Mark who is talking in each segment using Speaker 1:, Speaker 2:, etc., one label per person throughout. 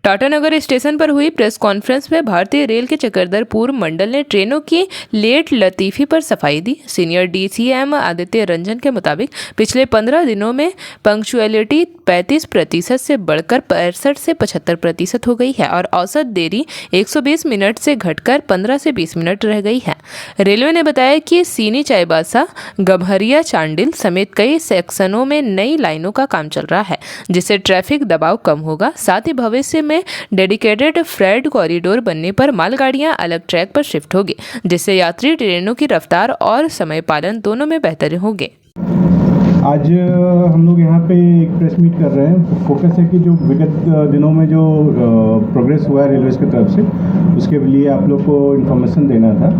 Speaker 1: Tatanagar station पर हुई press conference में भारतीय रेल के चक्रधरपुर मंडल ने ट्रेनों की लेट लतीफी पर सफाई दी। सीनियर डीसीएम आदित्य रंजन के मुताबिक पिछले 15 दिनों में पंक्चुअलिटी 35% से बढ़कर 65 से 75% हो गई है और औसत देरी 120 मिनट से घटकर 15 से 20 मिनट रह गई है। रेलवे ने बताया कि सीनी चाईबासा, गम्हरिया, चांडिल समेत कई सेक्शनों में नई लाइनों का काम चल रहा है, जिससे ट्रैफिक दबाव कम होगा। साथ ही भविष्य में डेडिकेटेड फ्रेट कॉरिडोर बनने पर मालगाड़ियां अलग ट्रैक पर शिफ्ट होगी, जिससे यात्री ट्रेनों की रफ्तार और समय पालन दोनों में बेहतर होंगे।
Speaker 2: आज हम लोग यहाँ पे एक प्रेस मीट कर रहे हैं। फोकस है कि जो विगत दिनों में जो प्रोग्रेस हुआ है रेलवे की तरफ से, उसके लिए आप लोग को इन्फॉर्मेशन देना था।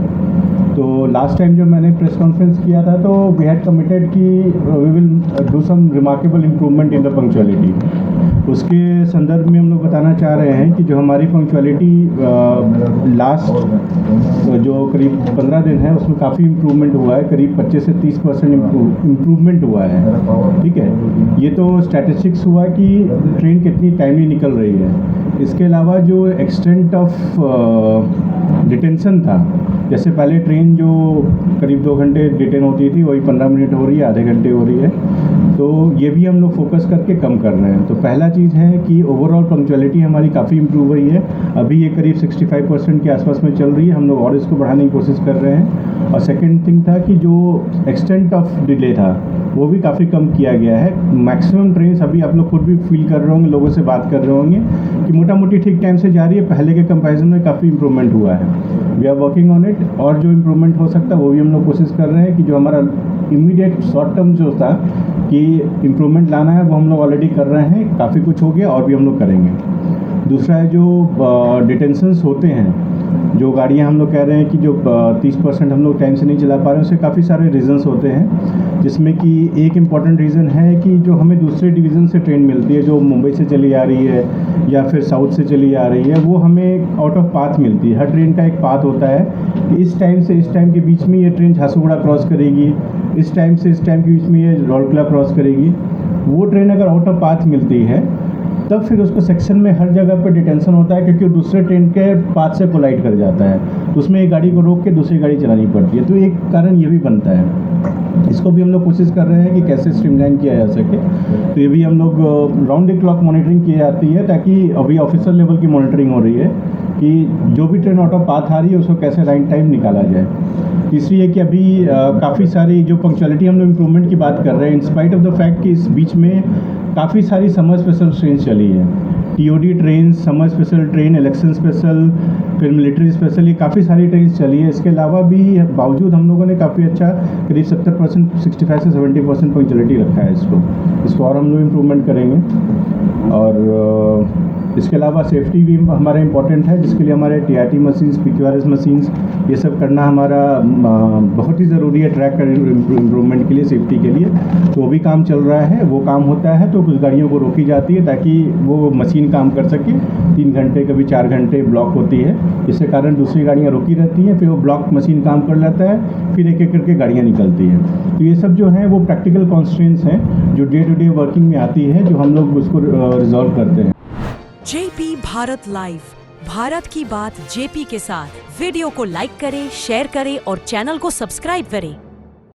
Speaker 2: तो लास्ट टाइम जो मैंने प्रेस कॉन्फ्रेंस किया था तो वी हैड कमिटेड कि we will do some remarkable improvement in the punctuality. उसके संदर्भ में हम लोग बताना चाह रहे हैं कि जो हमारी पंक्चुअलिटी लास्ट जो करीब 15 दिन है उसमें काफ़ी इम्प्रूवमेंट हुआ है, करीब 25 से 30% इम्प्रूवमेंट हुआ है। ठीक है, ये तो स्टैटिस्टिक्स हुआ कि ट्रेन कितनी टाइमली निकल रही है। इसके अलावा जो एक्सटेंट ऑफ डिटेंशन था, जैसे पहले ट्रेन जो करीब 2 घंटे डिटेन होती थी वही 15 मिनट हो रही है, आधे घंटे हो रही है। तो ये भी हम लोग फोकस करके कम कर रहे हैं। तो पहला चीज़ है कि ओवरऑल पंक्चुअलिटी हमारी काफ़ी इम्प्रूव हुई है। अभी ये करीब 65% के आसपास में चल रही है। हम लोग और इसको बढ़ाने की कोशिश कर रहे हैं। और सेकेंड थिंग था कि जो एक्सटेंट ऑफ डिले था वो भी काफ़ी कम किया गया है। मैक्सिमम ट्रेन अभी आप लोग खुद भी फील कर रहे होंगे, लोगों से बात कर रहे होंगे कि मोटा मोटी ठीक टाइम से जा रही है। पहले के कंपैरिजन में काफ़ी इम्प्रूवमेंट हुआ है। We are working on it. और जो इम्प्रूवमेंट हो सकता है वो भी हम लोग कोशिश कर रहे हैं कि जो हमारा इमीडिएट शॉर्ट टर्म जो था कि इम्प्रूवमेंट लाना है वो हम लोग ऑलरेडी कर रहे हैं। काफ़ी कुछ हो गया और भी हम लोग करेंगे। दूसरा है जो डिटेंशंस होते हैं, जो गाड़ियाँ हम लोग कह रहे हैं कि जो 30% हम लोग टाइम से नहीं चला पा रहे हैं, उससे काफ़ी सारे रीज़न्स होते हैं। जिसमें कि एक इम्पॉर्टेंट रीज़न है कि जो हमें दूसरे डिवीज़न से ट्रेन मिलती है, जो मुंबई से चली आ रही है या फिर साउथ से चली आ रही है, वो हमें आउट ऑफ पाथ मिलती है। हर ट्रेन का एक पाथ होता है कि इस टाइम से इस टाइम के बीच में ये ट्रेन झारसुगुड़ा क्रॉस करेगी, इस टाइम से इस टाइम के बीच में ये राउरकेला क्रॉस करेगी। वो ट्रेन अगर आउट ऑफ पाथ मिलती है तब फिर उसको सेक्शन में हर जगह पे डिटेंशन होता है, क्योंकि दूसरे ट्रेन के पाथ से कोलाइड कर जाता है। तो उसमें एक गाड़ी को रोक के दूसरी गाड़ी चलानी पड़ती है। तो एक कारण ये भी बनता है। इसको भी हम लोग कोशिश कर रहे हैं कि कैसे स्ट्रीमलाइन किया जा सके। तो ये भी हम लोग राउंड द क्लॉक मॉनिटरिंग की जाती है, ताकि अभी ऑफिसर लेवल की मॉनिटरिंग हो रही है कि जो भी ट्रेन आउट ऑफ पाथ आ रही है उसको कैसे राइट टाइम निकाला जाए। तीसरी है कि अभी काफ़ी सारी जो पंक्चुअलिटी हम लोग इम्प्रूवमेंट की बात कर रहे हैं, इंस्पाइट ऑफ द फैक्ट कि इस बीच में काफ़ी सारी समर स्पेशल ट्रेन चली है। TOD train, summer special train, election special, फिर मिलिट्री स्पेशल, ये काफ़ी सारी ट्रेन चली है। इसके अलावा भी बावजूद हम लोगों ने काफ़ी अच्छा करीब 70%, 65 से 70% पंक्चुअलिटी रखा है। इसको और हम लोग इम्प्रूवमेंट करेंगे। और इसके अलावा सेफ्टी भी हमारा इम्पॉर्टेंट है, जिसके लिए हमारे टीआरटी मशीन्स, पीक्यूआरएस मशीन्स, ये सब करना हमारा बहुत ही ज़रूरी है ट्रैक इम्प्रूवमेंट के लिए, सेफ्टी के लिए। तो वो भी काम चल रहा है। वो काम होता है तो कुछ गाड़ियों को रोकी जाती है ताकि वो मशीन काम कर सके। 3 घंटे कभी 4 घंटे ब्लॉक होती है, जिसके कारण दूसरी गाड़ियाँ रुकी रहती हैं। फिर वो ब्लॉक मशीन काम कर लेता है, फिर एक एक करके गाड़ियाँ निकलती हैं। तो ये सब जो है वो प्रैक्टिकल कॉन्स्ट्रेंट्स हैं जो डे टू डे वर्किंग में आती है, जो हम लोग उसको रिजॉल्व करते हैं।
Speaker 3: जेपी भारत लाइव, भारत की बात जेपी के साथ। वीडियो को लाइक करें, शेयर करें और चैनल को सब्सक्राइब करें।